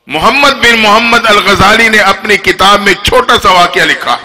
محمد بن محمد الغزالی نے اپنی کتاب میں ایک چھوٹا سا واقعہ لکھا.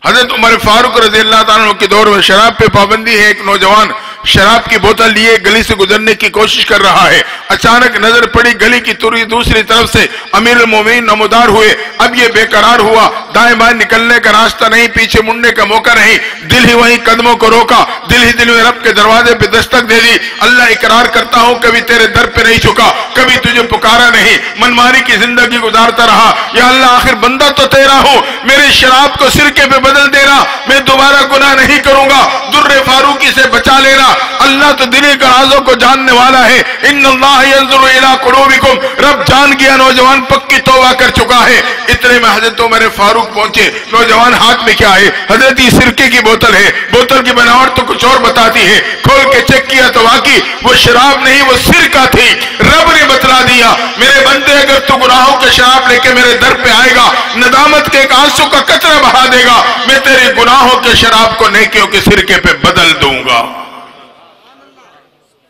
حضرت عمر فاروق رضی اللہ تعالیٰ عنہ کے دور میں شراب پہ پابندی ہے. ایک نوجوان شراب کی بوتل لیے گلی سے گزرنے کی کوشش کر رہا ہے. اچانک نظر پڑی گلی کی دوسری طرف سے امیر المومنین نمودار ہوئے. اب یہ بے قرار ہوا, دائیں بائیں نکلنے کا راستہ نہیں, پیچھے مڑنے کا موقع نہیں. دل ہی وہیں قدموں کو روکا, دل ہی دل میں رب کے دروازے پہ دستک دے دی. اللہ اقرار کرتا ہوں کبھی تیرے در پہ نہیں جھکا, کبھی تجھے پکارا نہیں, منمانی کی زندگی گزارتا رہا. یا اللہ آخر بندہ تو تیرا ہوں, میرے شراب کو سرکے پہ بدل دینا, میں دوبارہ گناہ نہیں کروں گا, در فاروقی سے بچا لینا. اللہ تو دل کے رازوں کو جاننے والا ہے. ان اللہ ينظر الى قلوبکم, رب جان گیا نوجوان پکی توبہ کر چکا ہے. اتنے میں حضرت عمر فاروق پہنچے. نوجوان ہاتھ میں کیا ہے؟ حضرت یہ سرکے کی بوتل ہے. بوتل کی بناوٹ تو کچھ اور بتاتی ہے. کھول کے چیک کیا تو واقعی وہ شراب نہیں, وہ سرکہ تھی. رب نے بتلا دیا, میرے بندے اگر تو گناہوں کے شراب لے کے میرے در پہ آئے گا, ندامت کے ایک آنسو کا قطرہ بہا دے گا, میں تیرے گناہوں کے شراب کو نیکیوں کے سرکے پہ بدل دوں گا.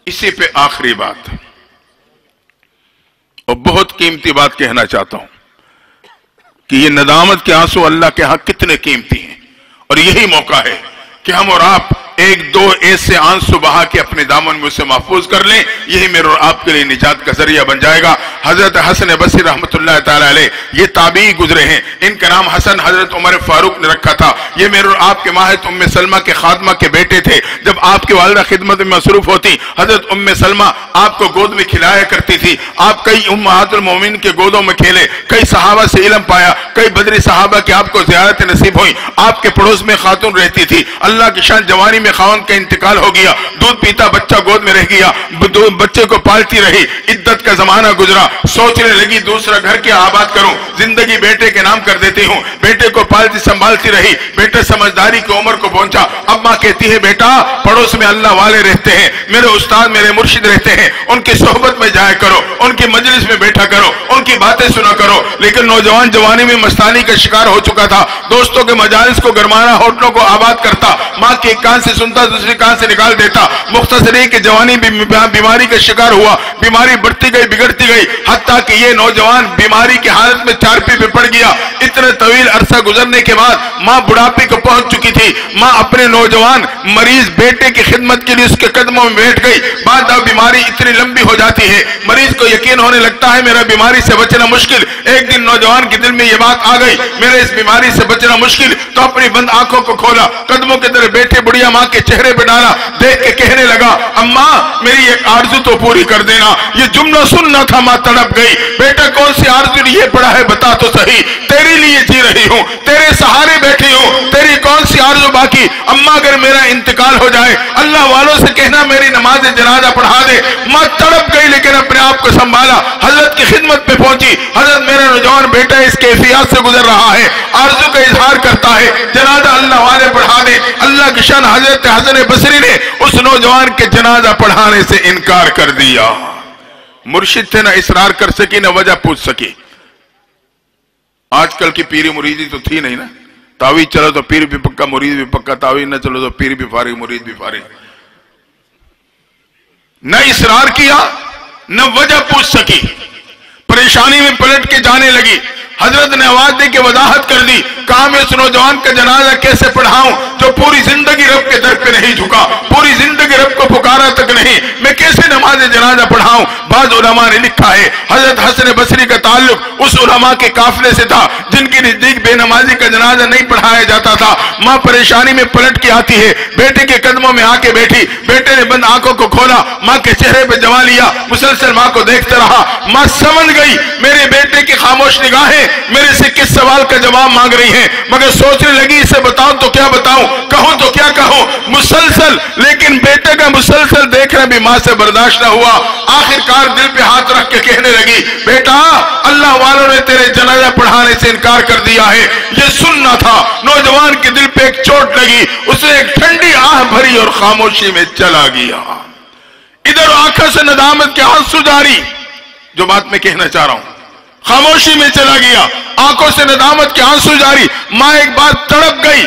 اسی پہ آخری بات اور بہت قیمتی بات کہنا چاہتا ہوں کہ یہ ندامت کے آنسو اللہ کے ہاں کتنے قیمتی ہیں, اور یہی موقع ہے کہ ہم اور آپ ایک دو ایسے آنسو بہا کے اپنے دامن میں اسے محفوظ کر لیں. یہی میرے اور آپ کے لیے نجات کا ذریعہ بن جائے گا. حضرت حسن بصری رحمۃ اللہ تعالی علیہ یہ تابعی گزرے ہیں. ان کا نام حسن حضرت عمر فاروق نے رکھا تھا. یہ میرے اور آپ کے ماہر ام سلمہ کے خادمہ کے بیٹے تھے. جب آپ کی والدہ خدمت میں مصروف ہوتی, حضرت ام سلمہ آپ کو گود میں کھلایا کرتی تھی. آپ کئی امہات المومنین کے گودوں میں کھیلے, کئی صحابہ سے علم پایا, کئی بدری صحابہ کی آپ کو زیارت نصیب ہوئی. آپ کے پڑوس میں خاتون رہتی تھی. اللہ کی شان جوانی میں خاوند کا انتقال ہو گیا, دودھ پیتا بچہ گود میں رہ گیا, بچے کو پالتی رہی. عدت کا زمانہ گزرا, سوچنے لگی دوسرا گھر کیا آباد کروں, زندگی بیٹے کے نام کر دیتی ہوں. بیٹے کو پالتی سنبھالتی رہی. بیٹا سمجھداری کی عمر کو پہنچا. اب ماں کہتی ہے بیٹا پڑوس میں اللہ والے رہتے ہیں, میرے استاد میرے مرشد رہتے ہیں, ان کی صحبت میں جایا کرو, ان کی مجلس میں بیٹھا کرو, ان کی باتیں سنا کرو. لیکن نوجوان جوانی میں مستانی کا شکار ہو چکا تھا. دوستوں کے مجالس کو گرمانا ہوٹلوں کو آباد کرتا, ماں کے ایک کان سے سنتا دوسری کان سے نکال دیتا. مختصر ہے کہ جوانی بیماری کا شکار ہوا. بیماری بڑھتی گئی بگڑتی گئی, حتیٰ کہ یہ نوجوان بیماری کی حالت میں چارپی پہ پڑ گیا. اتنے طویل عرصہ گزرنے کے بعد ماں بڑھاپے کو پہنچ چکی تھی. ماں اپنے نوجوان مریض بیٹے کی خدمت کے لیے اس کے قدموں میں بیٹھ گئی. بعد اب بیماری اتنی لمبی ہو جاتی ہے, مریض کو یقین ہونے لگتا ہے میرا بیماری سے بچنا مشکل. ایک دن نوجوان کے دل میں یہ بات آ گئی, میرے اس بیماری سے بچنا مشکل. تو اپنی بند آنکھوں کو کھولا, قدموں کے طرح بیٹھے بڑھیا ماں کے چہرے پہ ڈالا, دیکھ کے کہنے لگا اماں میری ایک آرزو تو پوری کر دینا. یہ جملہ سننا تھا, ماں تڑپ گئی. بیٹا کون سی آرزو لیے پڑا ہے بتا تو صحیح, تیرے لیے جی رہی ہوں, تیرے سہارے بیٹھی ہوں, تیری کون سی آرزو باقی. اماں اگر میرا انتقال ہو جائے اللہ والوں سے کہنا میری نماز جنازہ پڑھا دے. ماں تڑپ گئی لیکن اپنے آپ کو سنبھالا, حضرت کی خدمت پہ پہنچی. حضرت میرا نوجوان بیٹا اس کیفیات سے گزر رہا ہے, آرزو کا اظہار کرتا ہے, جنازہ اللہ والے پڑھا دے. اللہ کی شان حضرت حسن بصری نے اس نوجوان کے جنازہ پڑھانے سے انکار کر دیا. مرشد تھے, نہ اصرار کر سکی نہ وجہ پوچھ سکی. آج کل کی پیری مریدی تو تھی نہیں نا, تعویذ چلو تو پیر بھی پکا مرید بھی پکا, تعویذ نہ چلو تو پیر بھی فارغ مرید بھی فارغ. نہ اصرار کیا نہ وجہ پوچھ سکی, پریشانی میں پلٹ کے جانے لگی. حضرت نے آواز دے کے وضاحت کر دی, کہا میں اس نوجوان کا جنازہ کیسے پڑھاؤں جو پوری زندگی رب کے در پہ نہیں جھکا, پوری زندگی رب کو پکارا تک نہیں, میں کیسے نماز جنازہ پڑھاؤں. بعض علماء نے لکھا ہے حضرت حسن بصری کا تعلق اس علماء کے قافلے سے تھا جن کے نزدیک بے نمازی کا جنازہ نہیں پڑھایا جاتا تھا. ماں پریشانی میں پلٹ کے آتی ہے, بیٹے کے قدموں میں آ کے بیٹھی. بیٹے نے بند آنکھوں کو کھولا, ماں کے چہرے پہ جما لیا, مسلسل ماں کو دیکھتا رہا. ماں سمجھ گئی میرے بیٹے کی خاموش نگاہیں میرے سے کس سوال کا جواب مانگ رہی ہیں, مگر سوچنے لگی اسے بتاؤں تو کیا بتاؤں, کہوں تو کیا کہوں. مسلسل لیکن بیٹے کا مسلسل دیکھنا بھی ماں سے برداشت نہ ہوا. آخر کار دل پہ ہاتھ رکھ کے کہنے لگی بیٹا اللہ والوں نے تیرے جنازہ پڑھانے سے انکار کر دیا ہے. یہ سننا تھا. نوجوان کے دل پہ ایک چوٹ لگی, اسے ایک ٹھنڈی آہ بھری اور خاموشی میں چلا گیا. ادھر آنکھوں سے ندامت کے آنسو جاری, جو بات میں کہنا چاہ رہا ہوں, خاموشی میں چلا گیا, آنکھوں سے ندامت کے آنسو جاری. ماں ایک بار تڑپ گئی,